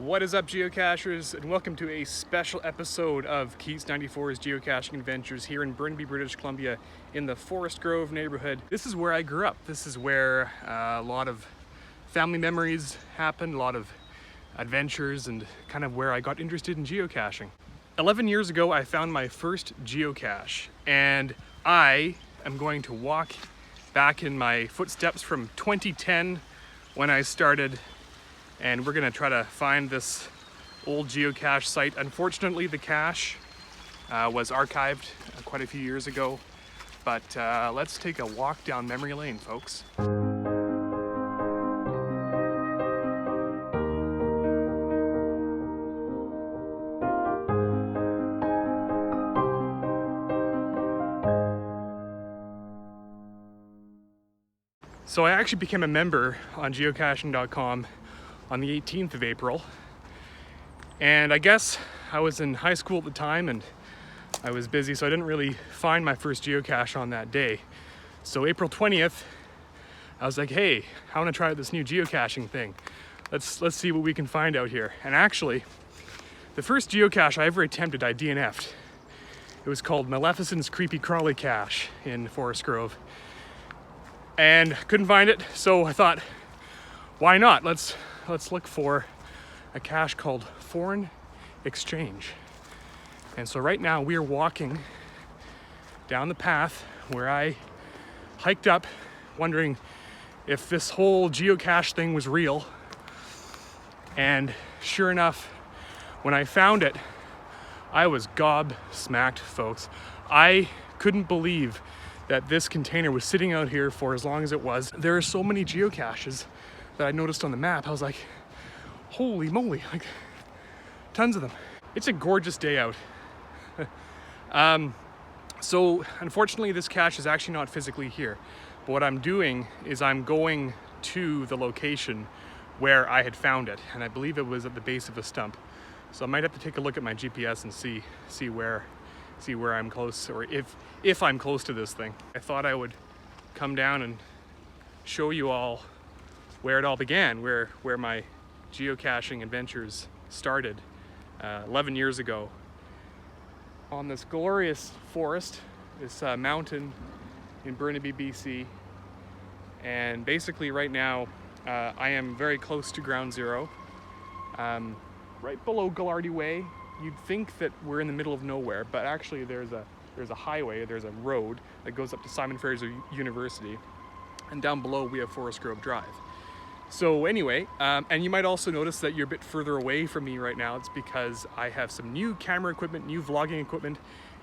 What is up, geocachers, and welcome to a special episode of Keats94’s geocaching adventures here in Burnaby, British Columbia in the Forest Grove neighborhood. This is where I grew up. This is where a lot of family memories happened, a lot of adventures, and kind of where I got interested in geocaching. 11 years ago, I found my first geocache, and I am going to walk back in my footsteps from 2010 when I started, and we're gonna try to find this old geocache site. Unfortunately, the cache was archived quite a few years ago, but let's take a walk down memory lane, folks. So I actually became a member on geocaching.com on the 18th of April. And I guess I was in high school at the time and I was busy, so I didn't really find my first geocache on that day. So April 20th, I was like, hey, I want to try out this new geocaching thing. Let's see what we can find out here. And actually, the first geocache I ever attempted, I DNF'd. It was called Maleficent's Creepy Crawly Cache in Forest Grove. And couldn't find it, so I thought, why not? Let's look for a cache called Foreign Exchange. And so right now we are walking down the path where I hiked up, wondering if this whole geocache thing was real. And sure enough, when I found it, I was gobsmacked, folks. I couldn't believe that this container was sitting out here for as long as it was. There are so many geocaches that I noticed on the map. I was like, holy moly, like tons of them. It's a gorgeous day out. So unfortunately this cache is actually not physically here. But what I'm doing is I'm going to the location where I had found it. And I believe it was at the base of a stump. So I might have to take a look at my GPS and see where I'm close, or if I'm close to this thing. I thought I would come down and show you all where it all began, where my geocaching adventures started 11 years ago. On this glorious forest, this mountain in Burnaby, BC. And basically right now, I am very close to ground zero, right below Gallardi Way. You'd think that we're in the middle of nowhere, but actually there's a highway, there's a road that goes up to Simon Fraser University, and down below we have Forest Grove Drive. So anyway, and you might also notice that you're a bit further away from me right now. It's because I have some new camera equipment, new vlogging equipment.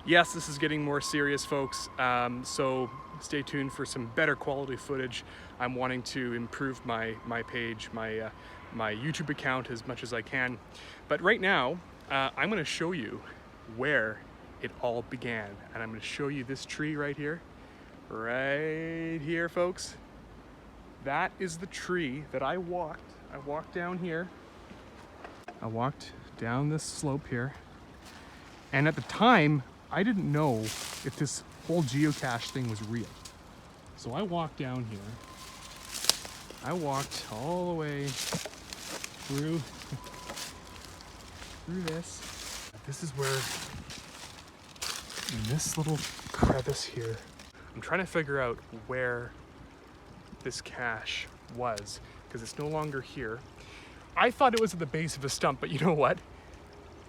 Yes, this is getting more serious, folks, so stay tuned for some better quality footage. I'm wanting to improve my page, my YouTube account as much as I can. But right now, I'm gonna show you where it all began. And I'm gonna show you this tree right here, folks. That is the tree that I walked down here. I walked down this slope here. And at the time, I didn't know if this whole geocache thing was real. So I walked down here. I walked all the way through this. This is where, in this little crevice here, I'm trying to figure out where this cache was, because it's no longer here. I thought it was at the base of a stump, but you know what?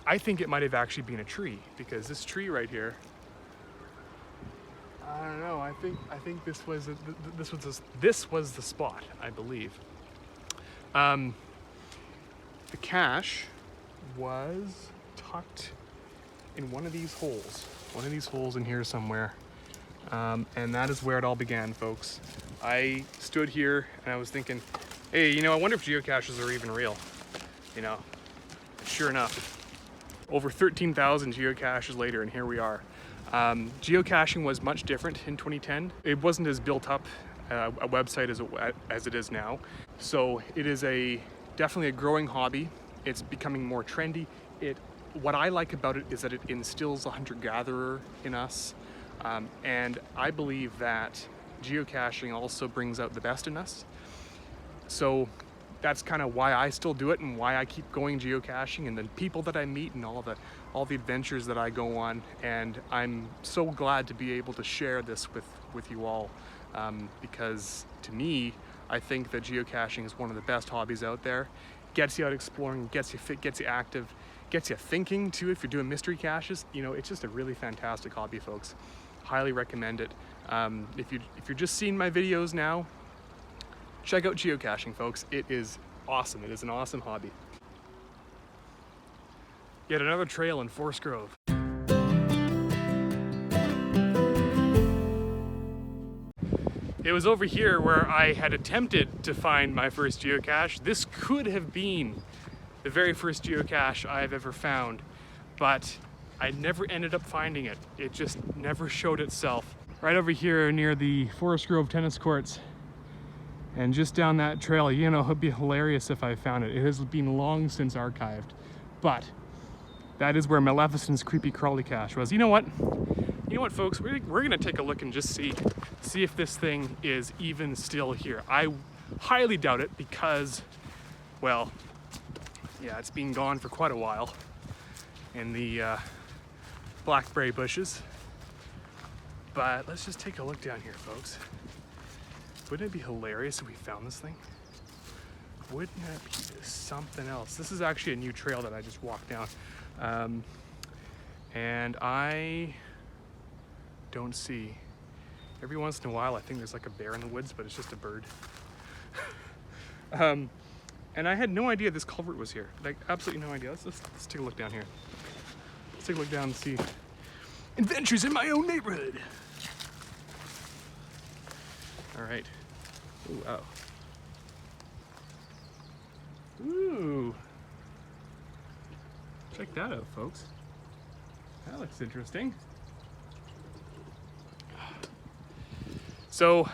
I think it might have actually been a tree, because this tree right here, I don't know, I think this was the spot, I believe. The cache was tucked in one of these holes in here somewhere, and that is where it all began, folks. I stood here and I was thinking, hey, you know, I wonder if geocaches are even real. You know, sure enough, over 13,000 geocaches later, and here we are. Geocaching was much different in 2010. It wasn't as built up a website as it is now. So it is definitely a growing hobby. It's becoming more trendy. What I like about it is that it instills a hunter-gatherer in us. And I believe that geocaching also brings out the best in us. So that's kind of why I still do it and why I keep going geocaching, and the people that I meet and all the adventures that I go on. And I'm so glad to be able to share this with you all, because to me, I think that geocaching is one of the best hobbies out there. Gets you out exploring, gets you fit, gets you active, gets you thinking too if you're doing mystery caches. You know, it's just a really fantastic hobby, folks. Highly recommend it. If you're just seeing my videos now, check out geocaching, folks. It is awesome. It is an awesome hobby. Yet another trail in Forest Grove. It was over here where I had attempted to find my first geocache. This could have been the very first geocache I've ever found, but I never ended up finding it. It just never showed itself. Right over here near the Forest Grove tennis courts, and just down that trail, you know, it'd be hilarious if I found it. It has been long since archived, but that is where Maleficent's creepy crawly cache was. You know what, folks? We're gonna take a look and just see if this thing is even still here. I highly doubt it because, well, yeah, it's been gone for quite a while in the blackberry bushes. But let's just take a look down here, folks. Wouldn't it be hilarious if we found this thing? Wouldn't that be something else? This is actually a new trail that I just walked down. And I don't see, every once in a while I think there's like a bear in the woods, but it's just a bird. And I had no idea this culvert was here. Like, absolutely no idea. Let's take a look down here. Let's take a look down and see adventures in my own neighborhood. All right. Ooh, wow. Ooh. Check that out, folks. That looks interesting. So,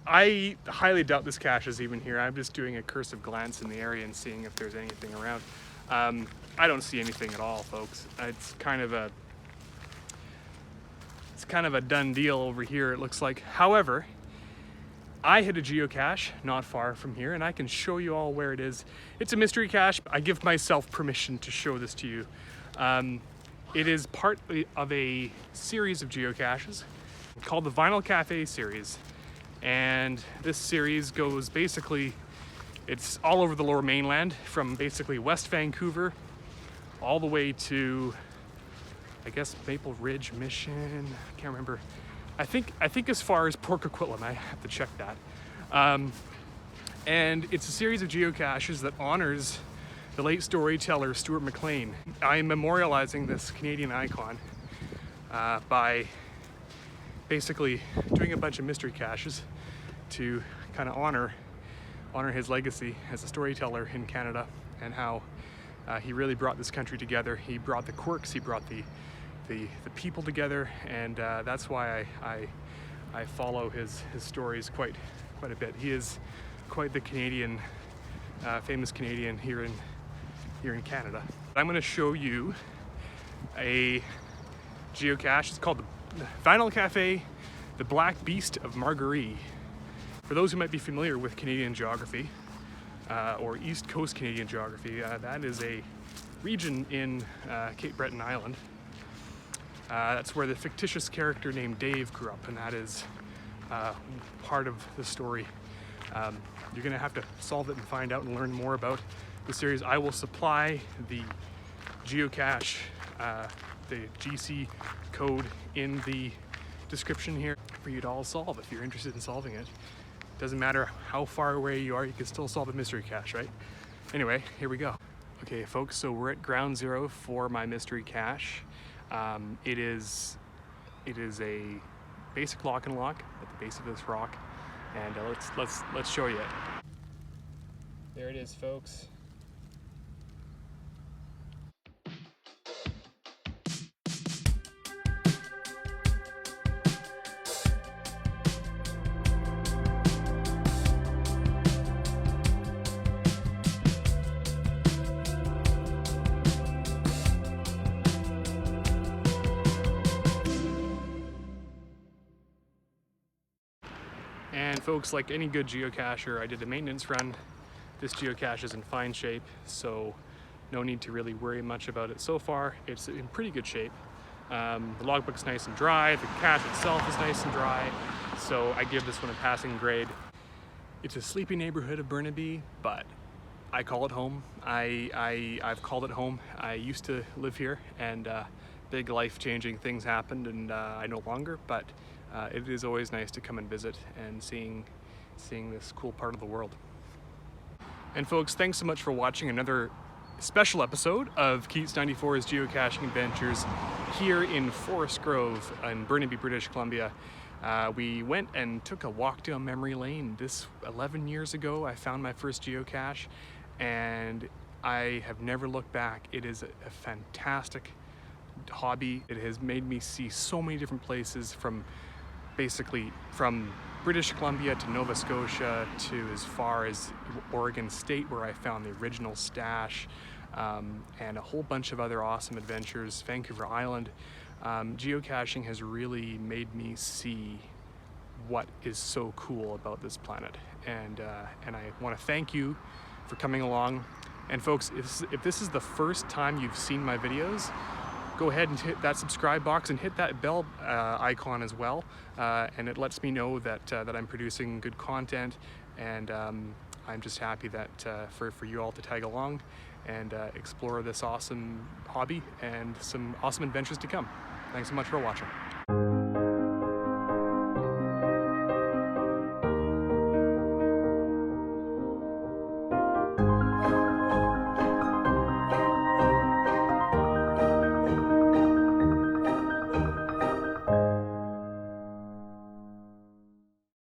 I highly doubt this cache is even here. I'm just doing a cursive glance in the area and seeing if there's anything around. I don't see anything at all, folks. It's kind of a done deal over here, it looks like. However, I hit a geocache not far from here, and I can show you all where it is. It's a mystery cache. I give myself permission to show this to you. It is part of a series of geocaches called the Vinyl Cafe series. And this series goes basically, it's all over the Lower Mainland, from basically West Vancouver all the way to, I guess, Maple Ridge, Mission, I can't remember. I think as far as Port Coquitlam, I have to check that. And it's a series of geocaches that honors the late storyteller Stuart McLean. I am memorializing this Canadian icon by basically doing a bunch of mystery caches to kind of honor his legacy as a storyteller in Canada, and how he really brought this country together. He brought the quirks, he brought the people together, and that's why I follow his stories quite a bit. He is quite the Canadian, famous Canadian here in Canada. I'm going to show you a geocache. It's called the Vinyl Cafe, the Black Beast of Margaree. For those who might be familiar with Canadian geography, or East Coast Canadian geography, that is a region in Cape Breton Island. That's where the fictitious character named Dave grew up, and that is part of the story. You're gonna have to solve it and find out and learn more about the series. I will supply the geocache, the GC code in the description here for you to all solve if you're interested in solving it. Doesn't matter how far away you are, you can still solve a mystery cache, right? Anyway, here we go. Okay, folks, so we're at ground zero for my mystery cache. It is a basic lock and lock at the base of this rock, and let's show you it. There it is, folks. And folks, like any good geocacher, I did a maintenance run This geocache is in fine shape, so no need to really worry much about it so far. It's in pretty good shape. The logbook's nice and dry, the cache itself is nice and dry, so I give this one a passing grade. It's a sleepy neighborhood of Burnaby, but I call it home. I've called it home. I used to live here, and big life-changing things happened, and I no longer, but it is always nice to come and visit and seeing this cool part of the world. And folks, thanks so much for watching another special episode of Keats94’s geocaching adventures here in Forest Grove in Burnaby, British Columbia. We went and took a walk down memory lane. 11 years ago, I found my first geocache, and I have never looked back. It is a fantastic hobby. It has made me see so many different places, from British Columbia to Nova Scotia to as far as Oregon State, where I found the original stash, and a whole bunch of other awesome adventures. Vancouver Island. Geocaching has really made me see what is so cool about this planet, and I want to thank you for coming along. And folks, if this is the first time you've seen my videos, go ahead and hit that subscribe box and hit that bell icon as well, and it lets me know that I'm producing good content, and I'm just happy that for you all to tag along and explore this awesome hobby and some awesome adventures to come. Thanks so much for watching.